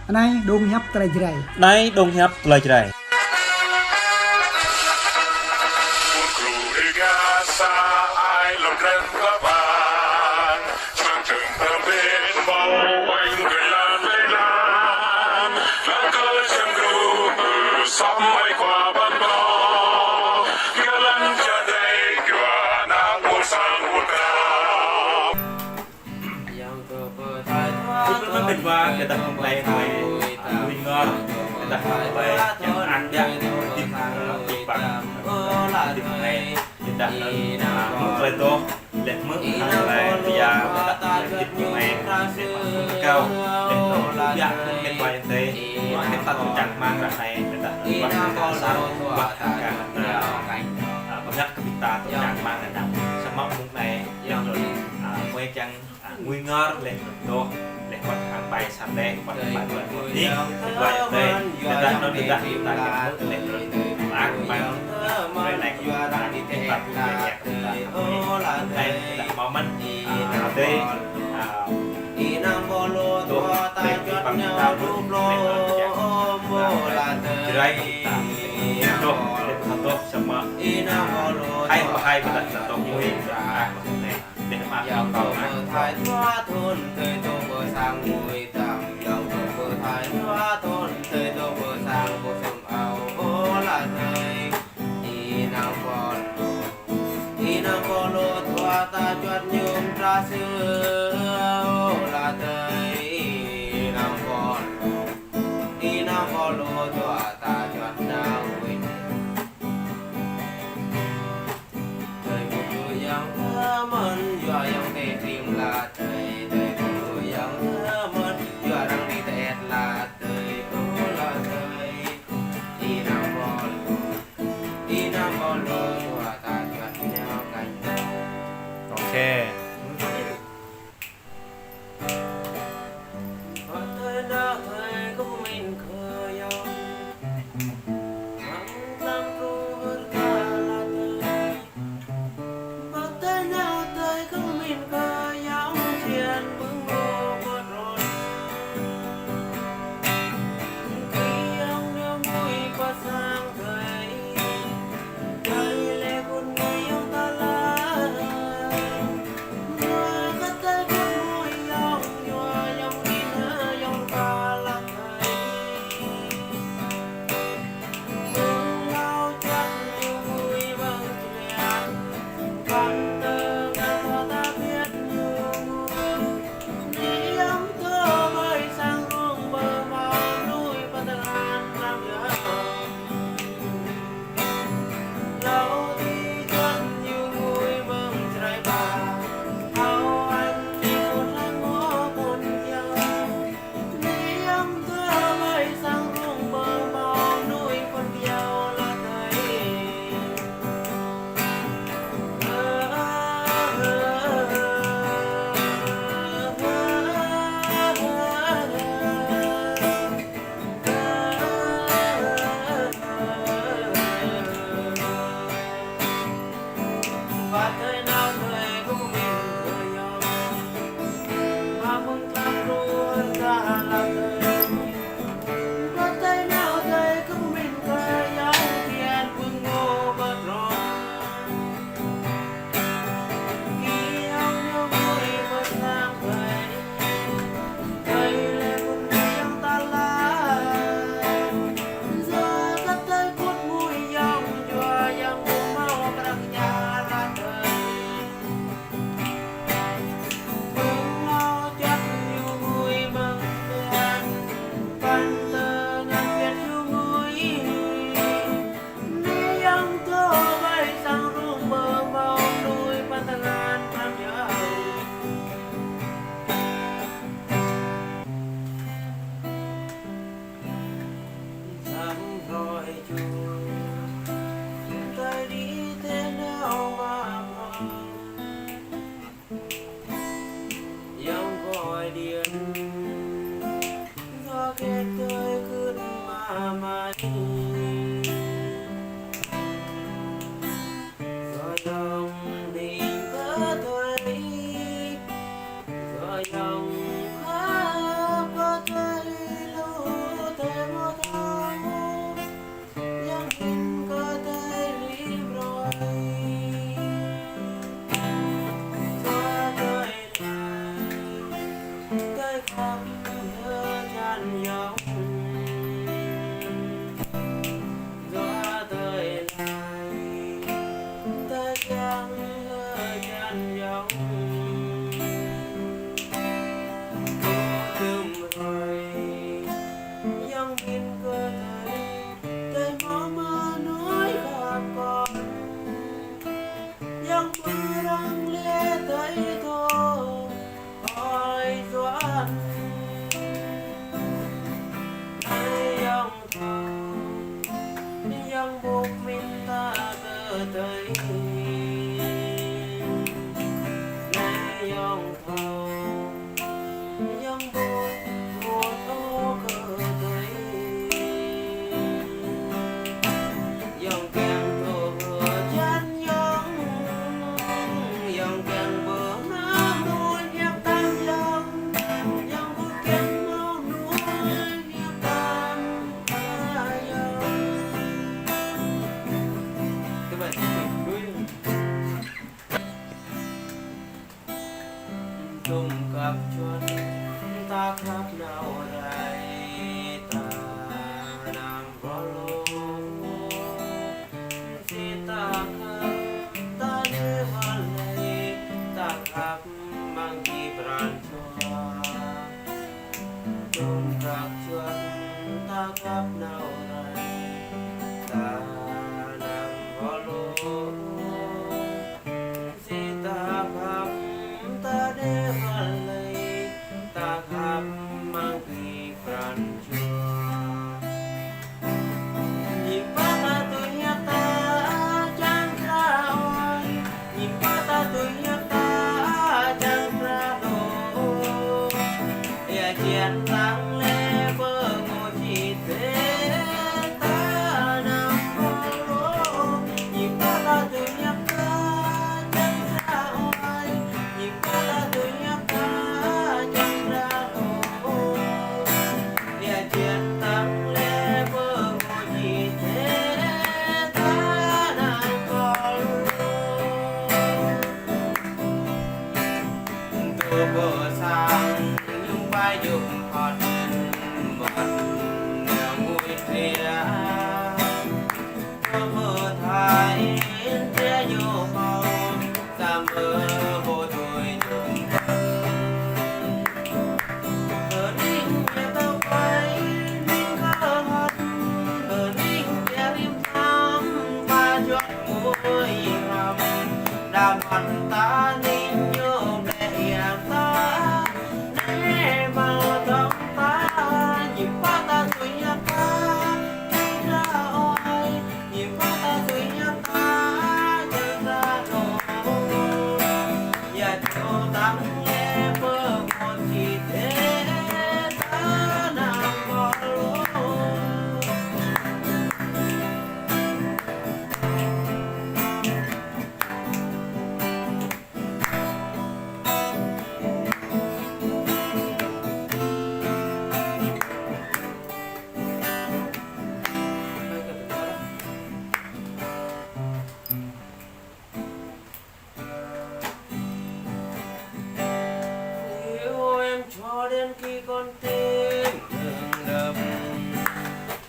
này đông nhấp trai dày này đông nhấp trai dày mình qua người ta không bay về nguyên ngon người ta không bay chẳng ăn ra tìm bằng tìm này người ta một lời tốt lệ mức là bây giờ người ta tìm những em cao để nó dạ cái quay thế cái ta cũng chẳng mang ra này người ta bắt cả sao bắt cả có nhắc cái ta cũng chẳng mang ra nào sao mong lúc này rồi quay chăng nguyên ngon lên đồ để bắt hàng bài sắm đen bắt bài vượt một tí vậy đây người ta nó được đặt chúng ta cái mức lên rồi ăn bài rồi này chúng ta đi theo tập về nhạc chúng ta đây là món mình đây đồ để bằng tao luôn đây đồ để tốt sama hai cái đặt tốt như vậy để mà còn thái thoa thôn tới tô bờ sang mùi tạm dòng bờ thái thoa thôn tới tô bờ sang bộ sông ao ô là thời đi nam bò lô thoa ta chuột nhung ra xưa ô là thời đi nam bò lô thoa ta chuột nào quên thời một chuỗi dòng thơ mân dọa dòng tê tìm là thời một dòng thơ mân dọa đang đi tẹt là thời ô là thời đi nam bò lô dọa ta chuột nhau cạnh ok thời nào thời cũng mình khờ dòng dòng khắp có thấy lâu tới nay dòng thầu dòng buồn một ô cơ tới dòng kèn thổ chân dòng kèn bờ má muôn nhạc tam dòng dòng bờ kèn máu nuôi nhạc tam dòng các bạn chung cặp chuột ta khác nào đây ta nằm vào lô khi ta khác ta đưa vào đây ta khác mang đi brand chua chung cặp chuột ta khác nào đây ta nằm vào lô khi ta khác ta đưa vào đây ta khác mang đi brand chua nhìn ba ta tôi nhớ ta chẳng ra ôi nhìn ba ta tôi nhớ ta chẳng ra đâu ya chuyện lắng lẽ bơ ngồi chỉ thế ta nằm vào lỗ nhìn ba ta tôi nhớ ta chẳng ra ôi nhìn ba ta tôi nhớ ta chẳng ra đâu ya chuyện lắng lẽ bơ ngồi chỉ thế ta nằm vào lỗ đưa bờ sang nhung vai dùng hot mật nẻo mùi thìa mơ thái che vô màu ta mơ vô tuổi nhung ở đinh nhà tao quay đinh khơ hot ở đinh nhà liêm thắm và chót môi hầm đàm mặt ta ninh nhôm để ta để vào tóc ta nhìn qua ta tôi nhớ ta chẳng ra ôi nhìn qua ta tôi nhớ ta chẳng ra đâu và chiều tắm nghe mơ một chỉ thế ta nằm vào lỗ yêu em cho đến khi con tim ngừng đập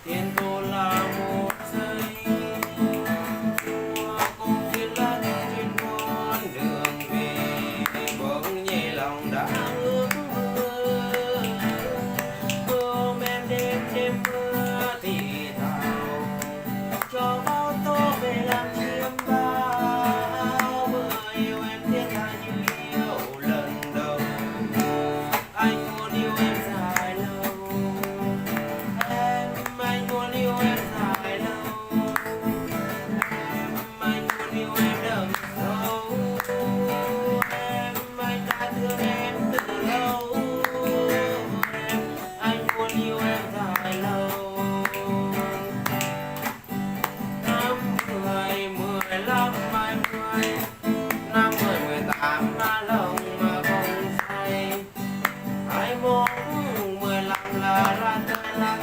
thiên tô là một giây hoa cùng thiên lan trên con đường về bỗng nhẹ lòng đã ước mơ ôm em đêm mưa thì thào cho bao tố về làm chiêm bao vừa yêu em thiết tha như yêu lần đầu anh muốn yêu em dài lâu anh muốn yêu em dài lâu anh muốn yêu em đậm sâu anh đã thương em từ lâu anh muốn yêu em dài lâu năm 10, 15, 20 năm 10, 18 má lòng mà không say 21, 15 là ra tới lắc